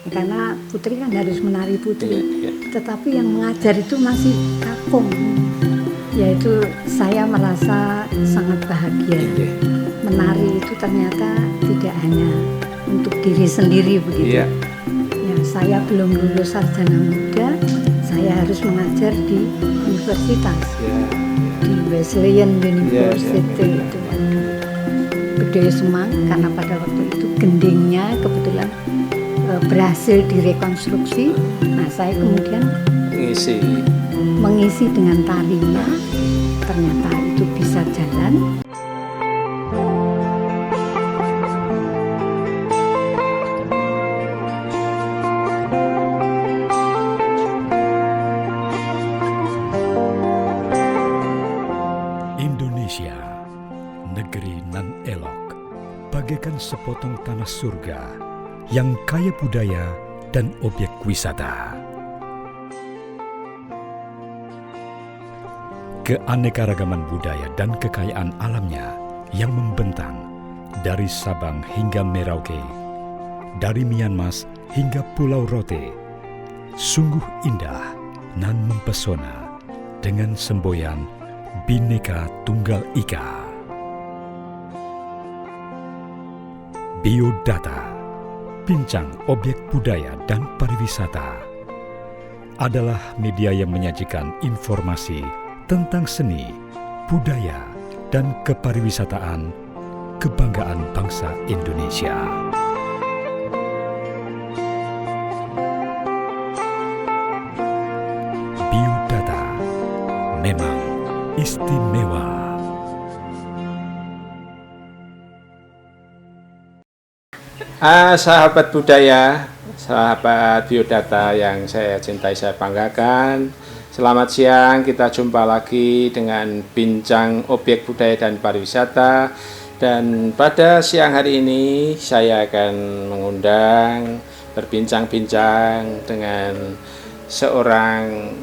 karena putri kan harus menari putri. Tetapi yang mengajar itu masih kakung, yaitu saya merasa sangat bahagia. Menari itu ternyata tidak hanya untuk diri sendiri begitu. Ya, saya belum lulus sarjana muda, saya harus mengajar di universitas, di Wesleyan University itu. Bedaya Semang, karena pada waktu itu gendingnya kebetulan berhasil direkonstruksi. Nah, saya kemudian mengisi dengan tarinya, ternyata itu bisa jalan. Indonesia, negeri nan elok, bagaikan sepotong tanah surga yang kaya budaya dan objek wisata. Keanekaragaman budaya dan kekayaan alamnya yang membentang dari Sabang hingga Merauke, dari Myanmar hingga Pulau Rote, sungguh indah nan mempesona dengan semboyan Bhinneka Tunggal Ika. Biodata, bincang objek budaya dan pariwisata, adalah media yang menyajikan informasi tentang seni, budaya, dan kepariwisataan kebanggaan bangsa Indonesia. Biodata memang istimewa. Sahabat budaya, sahabat biodata yang saya cintai, saya banggakan. Selamat siang, kita jumpa lagi dengan bincang objek budaya dan pariwisata. Dan pada siang hari ini saya akan mengundang berbincang-bincang dengan seorang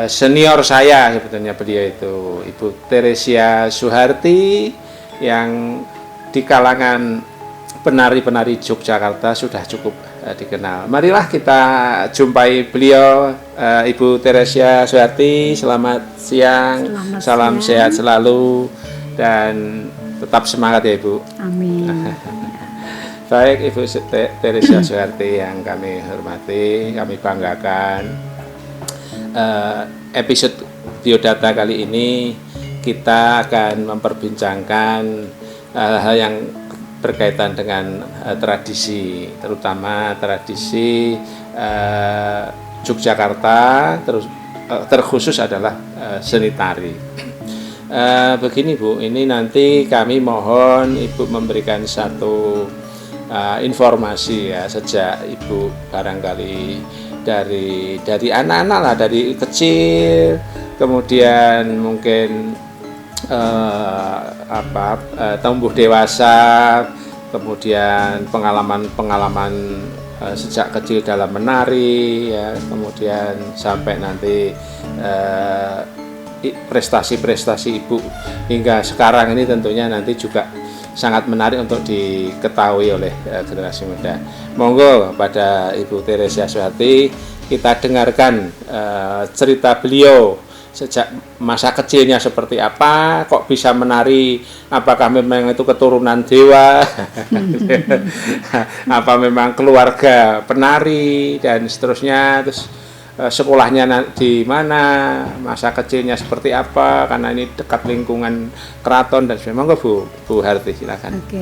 senior saya, sebetulnya beliau itu Ibu Teresia Suharti, yang di kalangan penari-penari Yogyakarta sudah cukup dikenal. Marilah kita jumpai beliau, Ibu Teresia Suharti. Selamat siang, salam sehat selalu dan tetap semangat ya Ibu. Amin. Baik Ibu Teresia Suharti yang kami hormati, kami banggakan. Episode biodata kali ini kita akan memperbincangkan hal-hal yang berkaitan dengan tradisi, terutama tradisi Yogyakarta, terkhusus adalah seni tari. Begini Bu, ini nanti kami mohon Ibu memberikan satu informasi ya, sejak Ibu barangkali dari anak-anak lah, dari kecil, kemudian mungkin tumbuh dewasa, kemudian pengalaman sejak kecil dalam menari ya, kemudian sampai nanti prestasi-prestasi Ibu hingga sekarang ini tentunya nanti juga sangat menarik untuk diketahui oleh generasi muda. Monggo pada Ibu Teresia Suharti kita dengarkan cerita beliau sejak masa kecilnya seperti apa, kok bisa menari, apakah memang itu keturunan dewa, apa memang keluarga penari dan seterusnya, terus sekolahnya di mana, masa kecilnya seperti apa, karena ini dekat lingkungan keraton dan sebagainya. Monggo Bu Harti, silakan. Oke.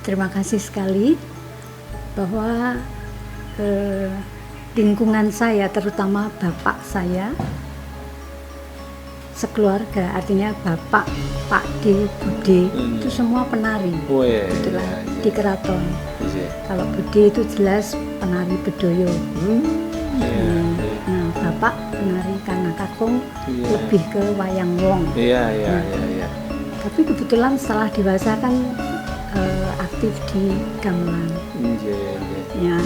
Terima kasih sekali bahwa lingkungan saya, terutama bapak saya, sekeluarga, artinya bapak, Pak D, Bude, itu semua penari. Di keraton. Kalau Bude itu jelas penari bedoyo. Nah, bapak penari karena kakung lebih ke wayang wong. Tapi kebetulan setelah dewasa kan aktif di gamelan. Ya,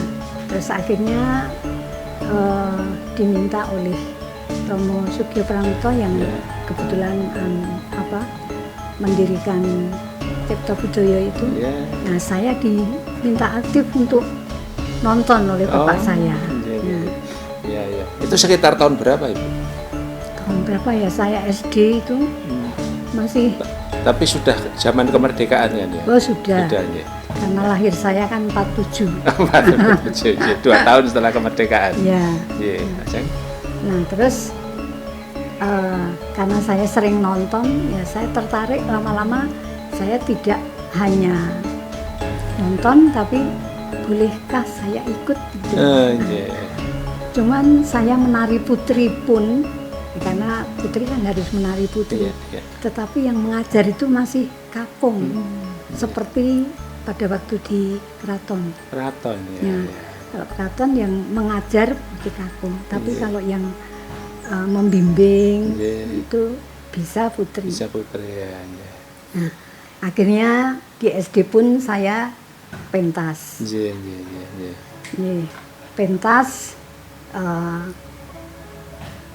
terus akhirnya diminta oleh Romo Sugio Pranto yang kebetulan mendirikan Cipto Budaya itu. Nah, saya diminta aktif untuk nonton oleh bapak saya. Iya, iya. Itu sekitar tahun berapa Ibu? Tahun berapa ya, saya SD itu masih. Tapi sudah zaman kemerdekaan kan ya? Oh sudah. Sudah ya. Karena lahir saya kan 47. 47, 2 tahun setelah kemerdekaan. Ya. Iya, Ajeng. Nah terus karena saya sering nonton, ya saya tertarik, lama-lama saya tidak hanya nonton, tapi bolehkah saya ikut gitu. Iya. Cuman saya menari putri pun, karena putri kan harus menari putri, Iya. tetapi yang mengajar itu masih kakung, seperti pada waktu di keraton. Keraton ya. Ya, kalau keraton yang mengajar di kakung, tapi kalau yang membimbing itu bisa putri. Bisa putri ya. Nah, akhirnya di SD pun saya pentas. Iya. Pentas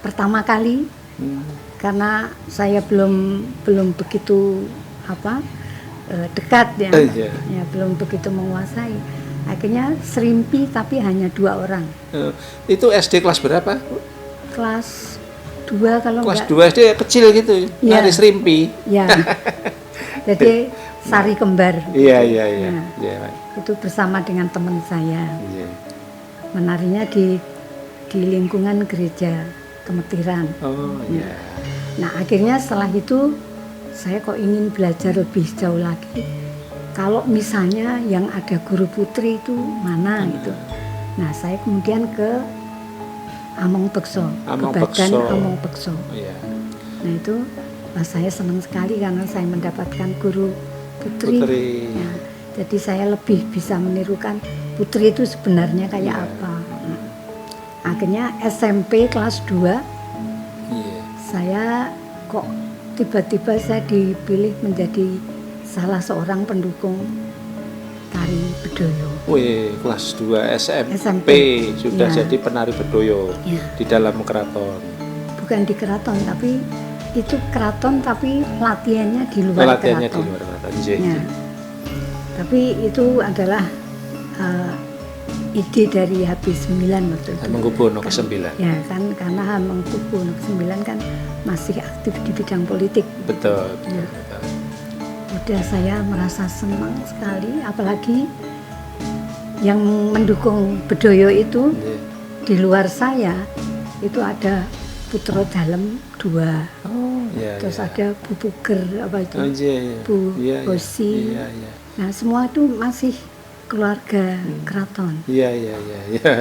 pertama kali karena saya belum begitu dekat ya, ya belum begitu menguasai. Akhirnya serimpi tapi hanya 2 orang. Itu SD kelas berapa? Kelas 2 kalau kelas enggak. 2 SD kecil gitu, nari serimpi. Ya. Jadi sari kembar. Iya. Nah, itu bersama dengan teman saya. Iya. Menarinya di lingkungan gereja Kemetiran. Oh iya. Nah akhirnya setelah itu saya kok ingin belajar lebih jauh lagi. Kalau misalnya yang ada guru putri itu mana gitu. Nah saya kemudian ke Among Bekso, ke Badan Among Bekso. Iya. Nah itu saya senang sekali karena saya mendapatkan guru putri. Nah, jadi saya lebih bisa menirukan putri itu sebenarnya kayak apa. Nah, akhirnya SMP kelas 2 saya kok tiba-tiba saya dipilih menjadi salah seorang pendukung tari bedoyo. Wih, kelas 2 SMP sudah jadi penari bedoyo di dalam keraton. Bukan di keraton, tapi itu keraton tapi latihannya di luar keraton. Di luar keraton. Ya. Tapi itu adalah ide dari HP9 waktu itu. Hamengkubuwono ke-9. Ya kan, karena Hamengkubuwono ke-9 kan masih aktif di bidang politik. Betul. Ya. Udah saya merasa senang sekali, apalagi yang mendukung bedoyo itu di luar saya itu ada Putro Dalem 2, terus ada Bu Puger Bu Hosi. Nah semua itu masih keluarga keraton. Iya.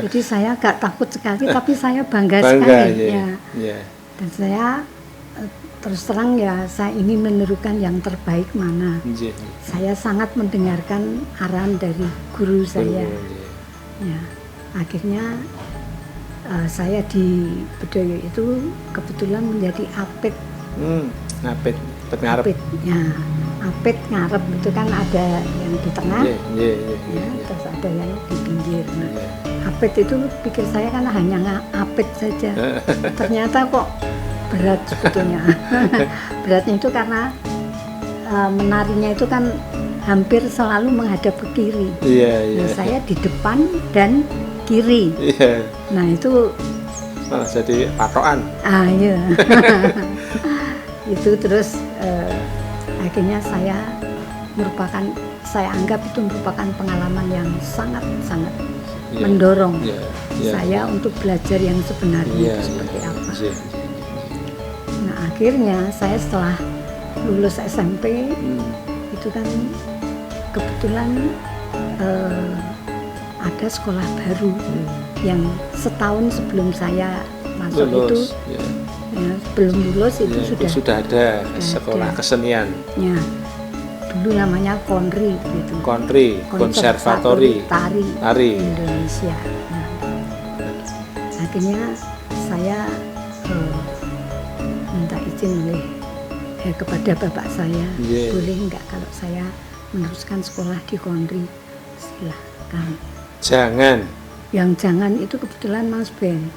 Jadi saya gak takut sekali, tapi saya bangga sekali. Dan saya terus terang ya, saya ingin menirukan yang terbaik mana. Saya sangat mendengarkan arahan dari guru saya. Ya, akhirnya saya di bedoyo itu kebetulan menjadi apit. Apit ngarep. Ya, apit ngarep itu kan ada yang di tengah, terus ada yang di pinggir. Nah, apit itu pikir saya kan hanya apit saja. Ternyata kok berat sebetulnya. Beratnya itu karena menarinya itu kan hampir selalu menghadap ke kiri. Nah, saya di depan dan kiri. Nah itu malah jadi patokan. Iya. Itu terus akhirnya saya anggap itu merupakan pengalaman yang sangat mendorong saya untuk belajar yang sebenarnya itu seperti apa. Nah akhirnya saya setelah lulus SMP itu kan kebetulan ada sekolah baru yang setahun sebelum saya masuk lulus, itu belum lulus itu sudah ada sekolah kesenian. Ya, dulu namanya Konri gitu. Konservatori Tari Indonesia. Nah, akhirnya saya minta izin kepada bapak saya, boleh nggak kalau saya meneruskan sekolah di Konri? Silahkan. Jangan. Yang jangan itu kebetulan Mas Ben.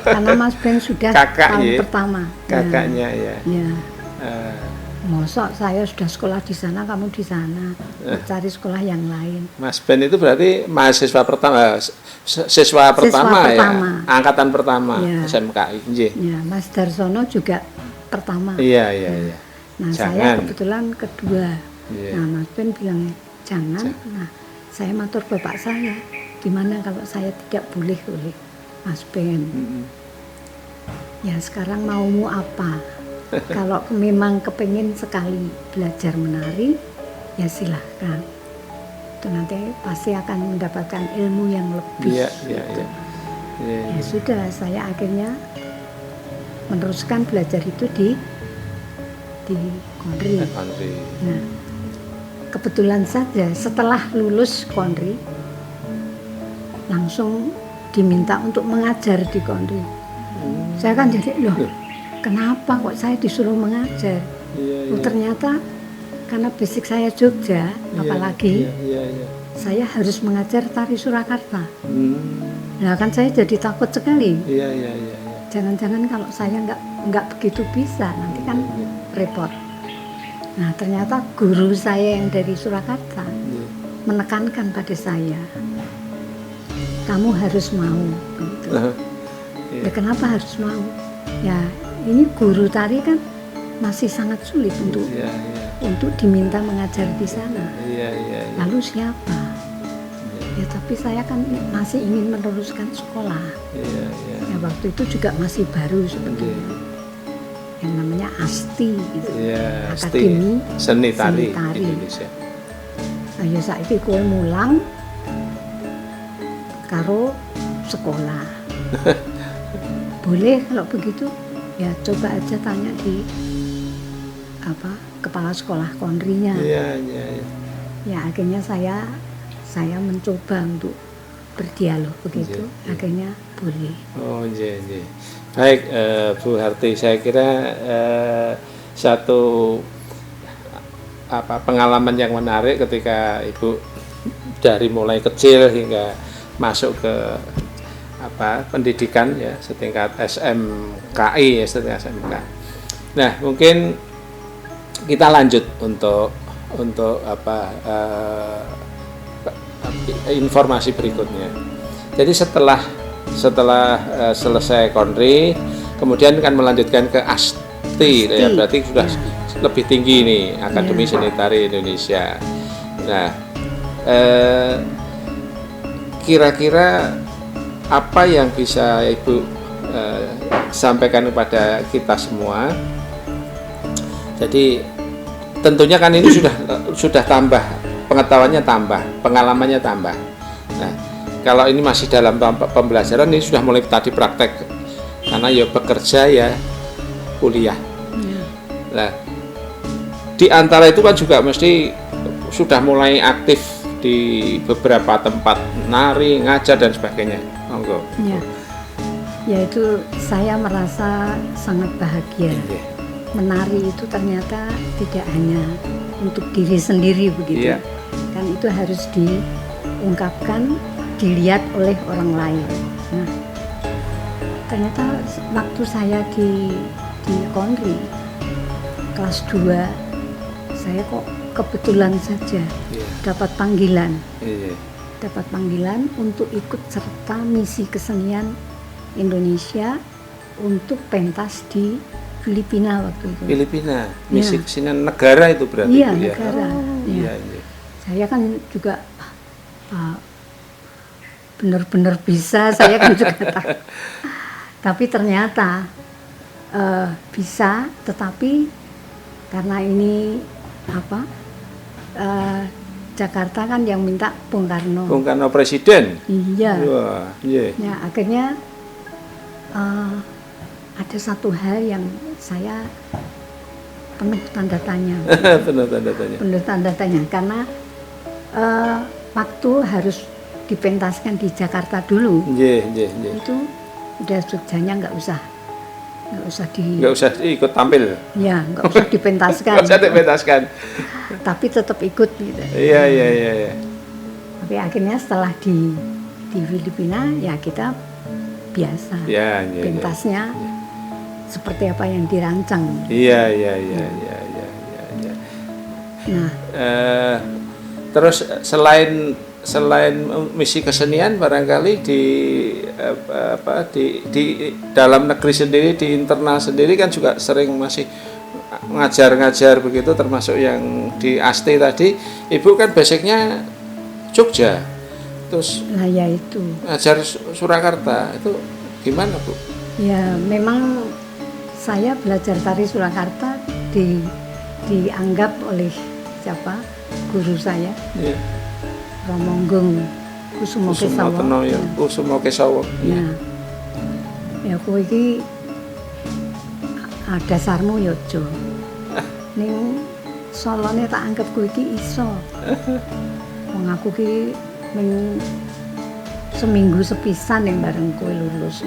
Karena Mas Ben sudah tahun pertama. Kakaknya ya. Mosok saya sudah sekolah di sana, kamu di sana, cari sekolah yang lain. Mas Ben itu berarti mahasiswa pertama, siswa pertama ya, angkatan pertama ya. SMKI. Ya, Mas Darsono juga pertama. Iya. Nah, saya kebetulan kedua. Nah, Mas Ben bilang jangan. Nah, saya matur bapak saya, gimana kalau saya tidak boleh oleh Mas Ben? Ya sekarang maumu apa? Kalau memang kepingin sekali belajar menari, ya silahkan. Itu nanti pasti akan mendapatkan ilmu yang lebih. Iya. Ya sudah, saya akhirnya meneruskan belajar itu di Konri. Nah, kebetulan saja setelah lulus Konri, langsung diminta untuk mengajar di Konri. Saya kan jadi kenapa kok saya disuruh mengajar? Ternyata karena basic saya Jogja, apalagi saya harus mengajar tari Surakarta. Nah kan saya jadi takut sekali. Jangan-jangan kalau saya nggak begitu bisa, nanti kan repot. Nah ternyata guru saya yang dari Surakarta menekankan pada saya, kamu harus mau. Gitu. Ya kenapa harus mau? Ya ini guru tari kan masih sangat sulit untuk diminta mengajar di sana. Lalu siapa? Ya tapi saya kan masih ingin meneruskan sekolah. Ya waktu itu juga masih baru sebetulnya. Yang namanya ASTI gitu. Akademi Seni Tari Indonesia. Ayo saiki kowe mulang karo sekolah. Boleh kalau begitu? Ya coba aja tanya di kepala sekolah Konrinya. Ya akhirnya saya mencoba untuk berdialog begitu. Akhirnya boleh. Oh iya. Baik Bu Harti, saya kira satu pengalaman yang menarik ketika Ibu dari mulai kecil hingga masuk ke pendidikan ya setingkat SMKI ya setingkat SMK. Nah mungkin kita lanjut untuk informasi berikutnya. Jadi setelah selesai Konri, kemudian kan melanjutkan ke ASTI. Ya berarti sudah lebih tinggi nih, Akademi Seni Tari Indonesia. Nah kira-kira apa yang bisa Ibu sampaikan kepada kita semua? Jadi tentunya kan ini sudah tambah, pengetahuannya tambah, pengalamannya tambah. Nah, kalau ini masih dalam pembelajaran, ini sudah mulai tadi praktek, karena ya bekerja ya kuliah. Nah, di antara itu kan juga mesti sudah mulai aktif di beberapa tempat nari, ngajar dan sebagainya. Monggo. Ya itu saya merasa sangat bahagia. Menari itu ternyata tidak hanya untuk diri sendiri begitu. Kan itu harus diungkapkan, dilihat oleh orang lain. Nah, ternyata waktu saya di Konri kelas 2, saya kok kebetulan saja dapat panggilan. Dapat panggilan untuk ikut serta misi kesenian Indonesia untuk pentas di Filipina waktu itu. Filipina, misi kesenian negara itu berarti. Iya, negara. Saya kan juga benar-benar bisa, saya kan juga tahu. Tapi ternyata bisa, tetapi karena ini Jakarta kan yang minta Bung Karno. Bung Karno presiden. Iya. Ya akhirnya ada satu hal yang saya penuh tanda tanya. Penuh tanda tanya karena waktu harus dipentaskan di Jakarta dulu. Itu udah Jogjanya nggak usah ikut tampil. Ya, nggak usah dipentaskan. Tapi tetap ikut gitu. Iya. Tapi akhirnya setelah di Filipina ya kita biasa. Pentasnya seperti apa yang dirancang. Iya. Nah, terus selain misi kesenian, barangkali di dalam negeri sendiri, di internal sendiri kan juga sering masih ngajar begitu, termasuk yang di Asti tadi. Ibu kan basicnya Jogja, terus nah ya itu. ngajar Surakarta, itu gimana Bu? Ya memang saya belajar tari Surakarta dianggap oleh siapa? Guru saya, Iya. Romonggung Kusumo Kesawa. Ya, Kusumo Kesawa. Nah, ya kowe iki dasarmu ya aja. Ning solone tak anggap kowe iki iso. Wong aku ki ming seminggu sepisan yang bareng kowe lulus.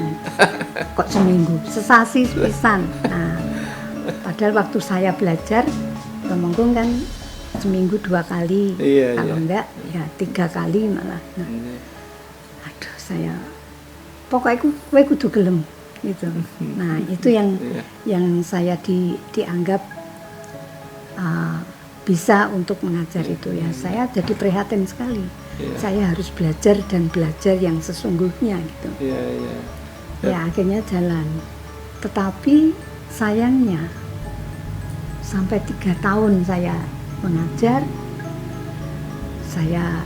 Kok seminggu? Sesasi sepisan. Nah, padahal waktu saya belajar Romonggung kan seminggu 2 kali, Iya, kalau iya. enggak ya 3 kali malah. Nah, aduh saya pokoknya kowe kudu gelem gitu. Nah itu yang saya dianggap bisa untuk mengajar itu ya. Saya jadi prihatin sekali. Iya. Saya harus belajar dan belajar yang sesungguhnya gitu. Iya, iya. Ya akhirnya jalan. Tetapi sayangnya sampai 3 tahun saya mengajar, saya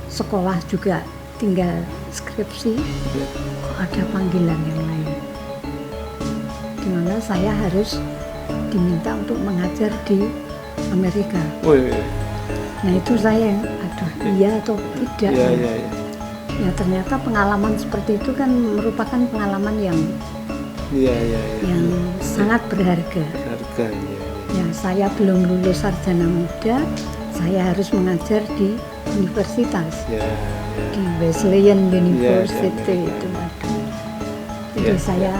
sekolah juga tinggal skripsi, kok ada panggilan yang lain. Dimana saya harus diminta untuk mengajar di Amerika. Wih. Nah itu saya, aduh iya atau tidak. Iya, ya. iya, iya. Ya ternyata pengalaman seperti itu kan merupakan pengalaman yang Iya, iya, iya. yang sangat berharga. Harga, iya. Ya, saya belum lulus sarjana muda, saya harus mengajar di universitas, Iya, di Wesleyan University iya. itu. Waduh. Jadi Iya, saya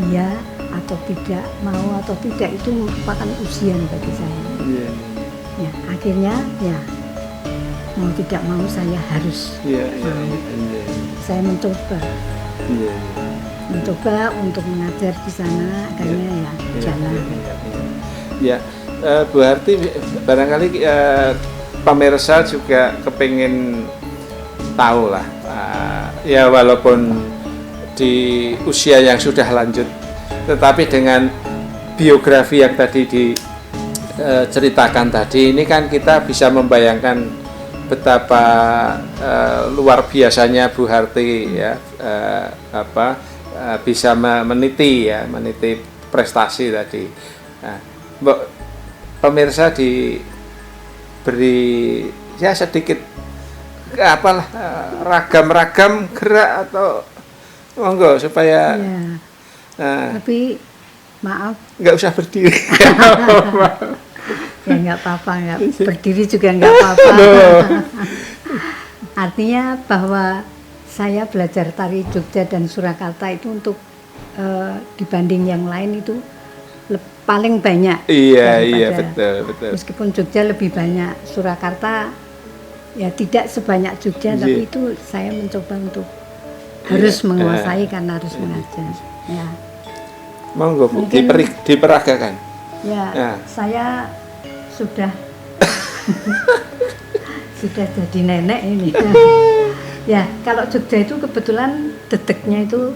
iya atau tidak, mau atau tidak itu merupakan ujian bagi saya. Iya, Ya, akhirnya ya mau tidak mau saya harus. iya, iya, iya. Saya mencoba Iya, untuk mengajar di sana, akhirnya ya jalan. Ya, Bu Harti, barangkali pemirsa juga kepingin tahu lah, ya walaupun di usia yang sudah lanjut, tetapi dengan biografi yang tadi diceritakan tadi, ini kan kita bisa membayangkan betapa luar biasanya Bu Harti ya, bisa meniti prestasi tadi. Nah, pemirsa diberi ya sedikit apalah ragam-ragam gerak atau monggo supaya Ya, tapi maaf nggak usah berdiri. ya nggak apa-apa, nggak berdiri juga nggak apa-apa. Artinya bahwa saya belajar tari Jogja dan Surakarta itu untuk dibanding yang lain itu paling banyak. Iya, daripada- iya, betul. Meskipun Jogja lebih banyak, Surakarta ya tidak sebanyak Jogja, Iya. tapi itu saya mencoba untuk harus Iya. menguasai karena harus mengajar. Ya, Monggo Bu, Mungkin- diperagakan. ya, Ya. saya sudah sudah jadi nenek ini. Ya, kalau Jogja itu kebetulan dedeknya itu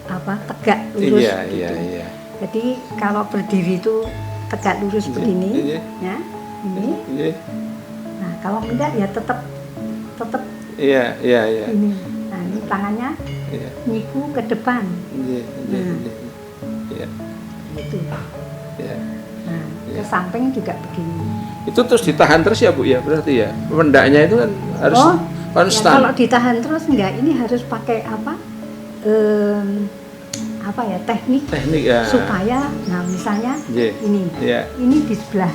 tegak lurus. Iya, gitu. iya, iya. Jadi kalau berdiri itu tegak lurus begini, iya. ya, ini. Iya, Nah, kalau enggak ya tetap iya, iya. ini. Nah, ini tangannya Iya, nyiku ke depan, iya, iya, Nah. iya, gitu. iya. Nah, Iya. ke samping juga begini. Itu terus ditahan terus ya Bu ya, berarti ya pendaknya itu kan harus Ya, konstan. kalau ditahan terus enggak, ini harus pakai teknik Teknik ya. supaya, nah misalnya Iya. Iya. ini di sebelah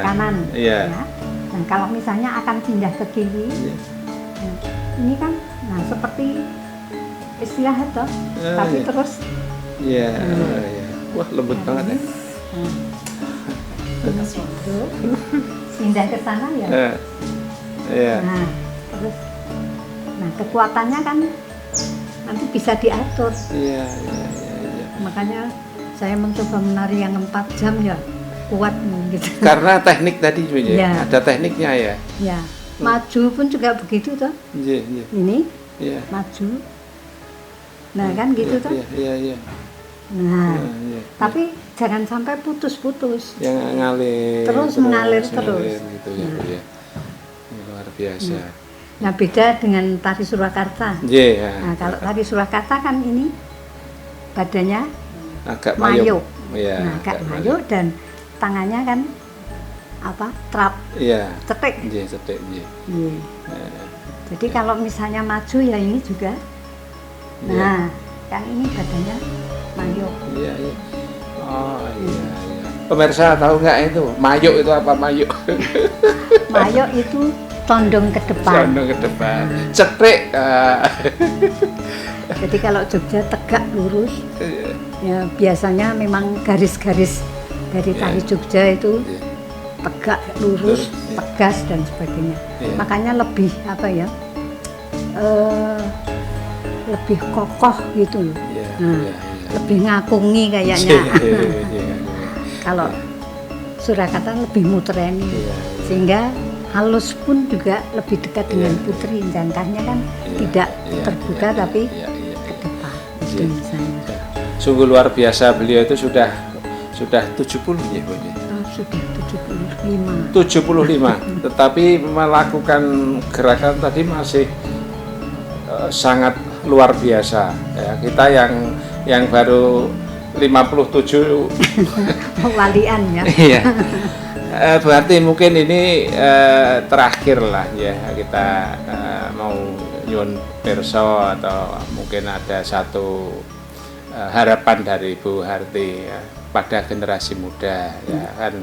kanan, Iya. ya. Nah kalau misalnya akan pindah ke kiri, Iya. nah, ini kan, nah seperti istirahat toh, tapi iya. terus, Iya, iya. Wah, lembut nah, banget ya. ini, terus itu, pindah ke sana ya. Iya. Nah terus, nah kekuatannya kan nanti bisa diatur. Iya, iya, iya. Makanya saya mencoba menari yang 4 jam ya. kuat gitu. Karena teknik tadi Bu, ya. Ya. Ada tekniknya ya. Ya, maju pun juga begitu toh. Iya, iya. Ini Iya. maju. Nah, kan gitu toh. Iya, iya, iya. Nah, Iya. tapi jangan sampai putus-putus. Yang ngalir Terus mengalir terus. gitu ya, Bu, ya. Ini luar biasa. Nah, beda dengan tari Surakarta. Iya, ya. Nah, kalau tari Surakarta kan ini badannya Agak mayuk. Iya. Nah, agak mayuk dan tangannya kan apa? Trap, Iya. cetek. Iya, cetek, iya. Iya. Jadi kalau misalnya maju ya ini juga. Iya. Nah, yang ini badannya mayuk. Iya, iya. Oh, iya, iya. Pemirsa tahu nggak itu? Mayuk itu apa mayuk? Mayuk itu condong ke depan. Condong ke depan. Cetek. Jadi kalau Jogja tegak lurus, ya biasanya memang garis-garis dari tari Jogja itu Iya. tegak lurus, Iya. tegas dan sebagainya. Iya. Makanya lebih apa ya? Lebih kokoh gitu loh. Iya, Nah, iya, iya. lebih ngakungi kayaknya. Iya, iya, iya. Kalau Surakarta lebih mutereni, Iya, iya. sehingga halus pun juga lebih dekat dengan Iya, putri. Jangkahnya kan Iya, tidak iya, terbuka iya, tapi iya, iya, ke iya. depan. Iya. Itu misalnya. Sungguh luar biasa, beliau itu sudah 70 ya, Bu. Oh, sudah 75. 75, tetapi melakukan gerakan tadi masih sangat luar biasa ya. Kita yang baru 57 Walian ya. iya. Berarti mungkin ini terakhir lah ya, kita mau nyuwun pirsa atau mungkin ada satu harapan dari Bu Harti ya, pada generasi muda ya kan.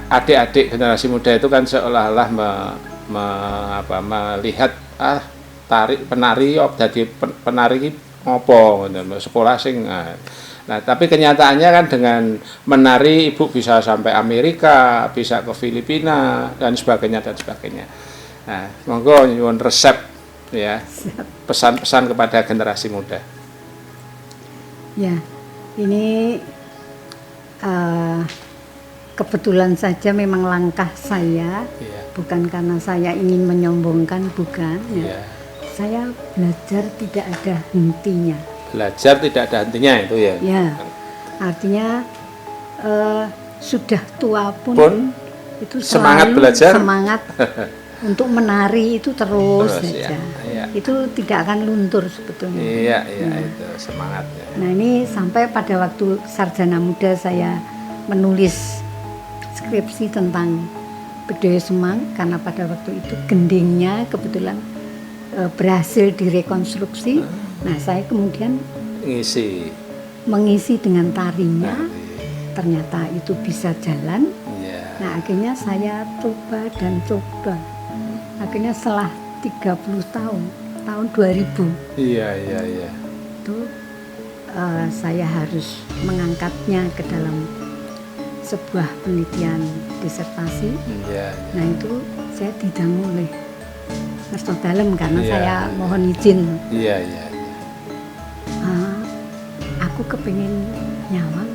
Adik-adik generasi muda itu kan seolah-olah melihat penari jadi penari ngopo sekolah sing. Nah, tapi kenyataannya kan dengan menari ibu bisa sampai Amerika, bisa ke Filipina dan sebagainya dan sebagainya. Nah, monggo nyuwun resep ya, pesan-pesan kepada generasi muda. Ya, ini kebetulan saja memang langkah saya, Iya. bukan karena saya ingin menyombongkan, bukan. Ya. Iya. Saya belajar tidak ada hentinya. Belajar tidak ada hentinya itu ya. Ya, artinya sudah tua pun itu semangat selalu belajar. semangat untuk menari itu terus Terus, saja. ya. Itu tidak akan luntur sebetulnya. Iya, iya itu semangatnya. Nah, ini sampai pada waktu sarjana muda saya menulis skripsi tentang budaya Semang, karena pada waktu itu gendingnya kebetulan berhasil direkonstruksi. Nah, saya kemudian mengisi dengan tarinya. Ternyata itu bisa jalan. Iya. Nah, akhirnya saya coba dan coba. Akhirnya setelah 30 tahun 2000 Iya, iya, iya. itu saya harus mengangkatnya ke dalam sebuah penelitian disertasi. Iya. Nah, itu saya didangu oleh Ngerso Dalem karena Iya, saya iya. mohon izin. Iya, iya. Aku kepingin nyawang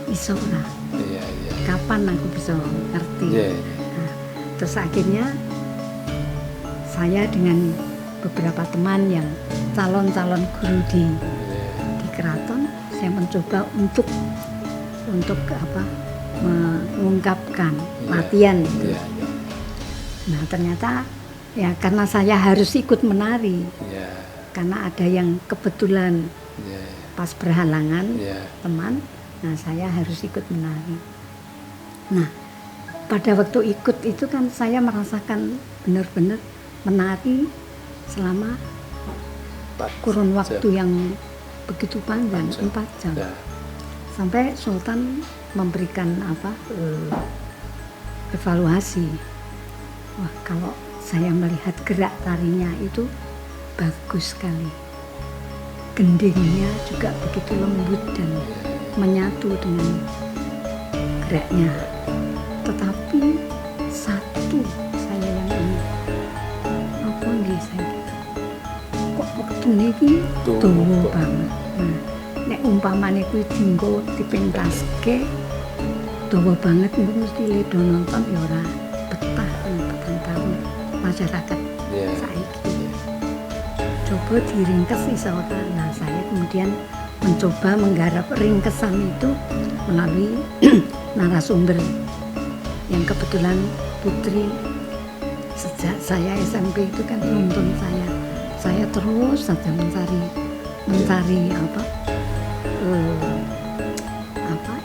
iso ora. Iya, iya. Kapan aku bisa ngerti? Iya. Nah, terus akhirnya saya dengan beberapa teman yang calon-calon guru di keraton, saya mencoba untuk mengungkapkan latihan itu. Iya, iya. Nah, ternyata ya karena saya harus ikut menari, Iya. karena ada yang kebetulan Iya. pas berhalangan Iya. teman, nah saya harus ikut menari. Nah, pada waktu ikut itu kan saya merasakan benar-benar menari selama kurun waktu yang begitu panjang, 4 jam. Ya. Sampai Sultan memberikan evaluasi. Wah, kalau saya melihat gerak tarinya itu bagus sekali. Gendingnya juga begitu lembut dan menyatu dengan geraknya. Tetapi satu saya yang ini, apa nggih saya kok waktu ini Tuh. tuwa banget. Nah, nek umpamane kuwi dienggo dipentaske dawa banget mesti ledo nonton ya ora betah petang tahun masyarakat saiki. Coba diringkes iso ora. Nah, saya kemudian mencoba menggarap ringkesan itu melalui narasumber yang kebetulan Putri sejak saya SMP itu kan nuntun saya terus saja mencari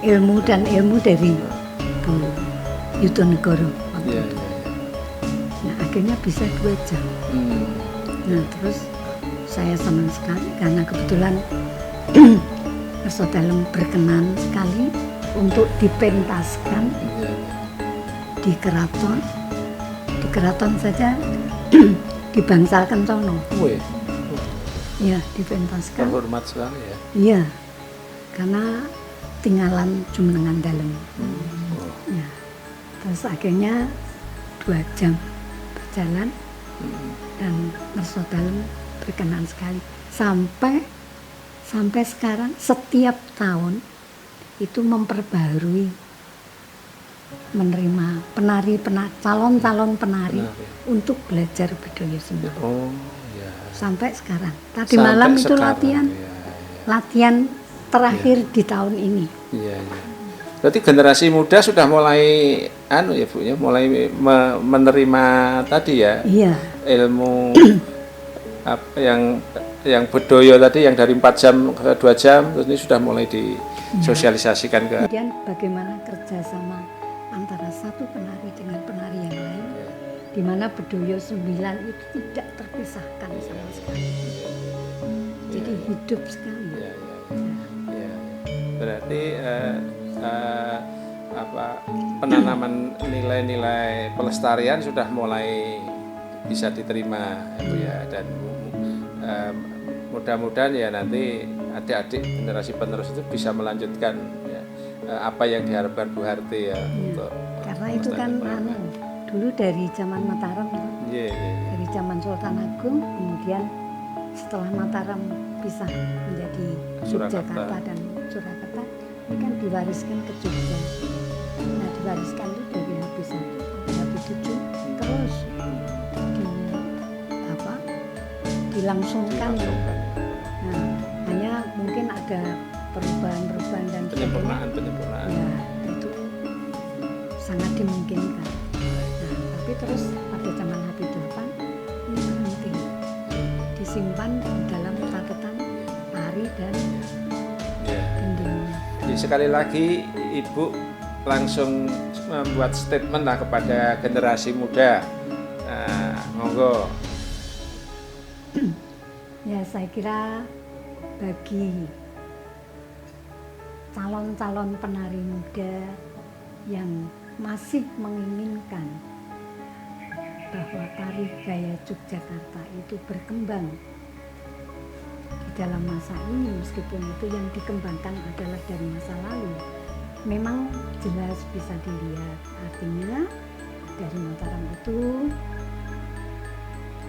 ilmu dari Bu Yudonegoro. Nah, akhirnya bisa 2 jam. Nah, terus saya senang sekali karena kebetulan Ngerso Dalem berkenan sekali untuk dipentaskan di keraton. Di keraton saja dibangsalkan sono. Ya, dipentaskan. Hormat sekali ya. Iya, karena tinggalan Jumenengan Dalem. Ya, terus akhirnya 2 jam berjalan dan Ngerso Dalem berkenan sekali sampai sekarang setiap tahun itu memperbarui menerima calon penari untuk belajar budaya sendiri. Sampai sekarang. Tadi malam itu latihan terakhir di tahun ini. Berarti generasi muda sudah mulai Bu ya, mulai menerima tadi ya. Iya. Ilmu yang bedoyo tadi yang dari 4 jam ke 2 jam terus ini sudah mulai disosialisasikan ke. Kemudian bagaimana kerjasama antara satu penari dengan penari yang lain, di mana bedoyo 9 itu tidak terpisahkan sama sekali. Jadi hidup sekali. Berarti penanaman nilai-nilai pelestarian sudah mulai bisa diterima ya Bu ya, dan mudah-mudahan ya nanti adik-adik generasi penerus itu bisa melanjutkan ya, apa yang diharapkan Bu Harti ya, untuk karena itu kan dulu dari zaman Mataram dari zaman Sultan Agung, kemudian setelah Mataram pisah menjadi Yogyakarta dan Surakarta, ini kan diwariskan ke Jogja. Nah, diwariskan itu dari habis 7 terus dilangsungkan. Nah, hanya mungkin ada perubahan dan penyempurnaan. Ya, itu sangat dimungkinkan. Nah, tapi terus pada zaman Habibie ini penting disimpan di dalam catatan tari dan gendingnya. Jadi sekali lagi Ibu langsung membuat statement lah kepada generasi muda. Nah, monggo. Ya, saya kira bagi calon-calon penari muda yang masih menginginkan bahwa tari gaya Yogyakarta itu berkembang di dalam masa ini, meskipun itu yang dikembangkan adalah dari masa lalu, memang jelas bisa dilihat. Artinya dari Mataram itu,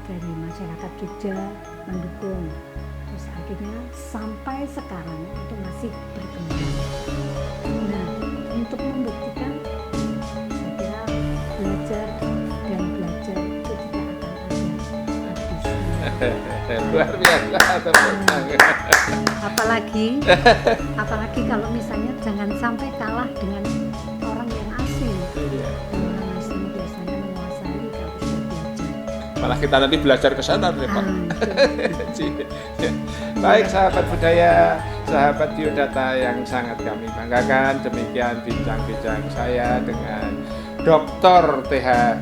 dari masyarakat Jogja mendukung, terus akhirnya sampai sekarang itu masih berkembang. Nah, untuk membuktikan, saya kira belajar itu tidak akan ada habisnya. Luar biasa. Apalagi kalau misalnya jangan sampai kalah dengan orang yang asing. Orang asing biasanya menguasai kalau sudah belajar. Malah kita nanti belajar ke sana, Pak. Baik sahabat budaya, sahabat biodata yang sangat kami banggakan, demikian bincang-bincang saya dengan Dr. TH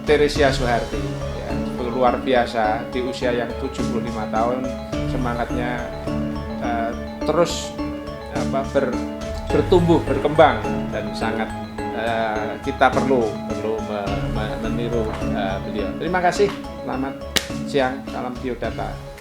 Teresia Suharti. Ya, luar biasa di usia yang 75 tahun, semangatnya terus bertumbuh, berkembang, dan sangat kita perlu meniru beliau. Terima kasih, selamat siang, salam biodata.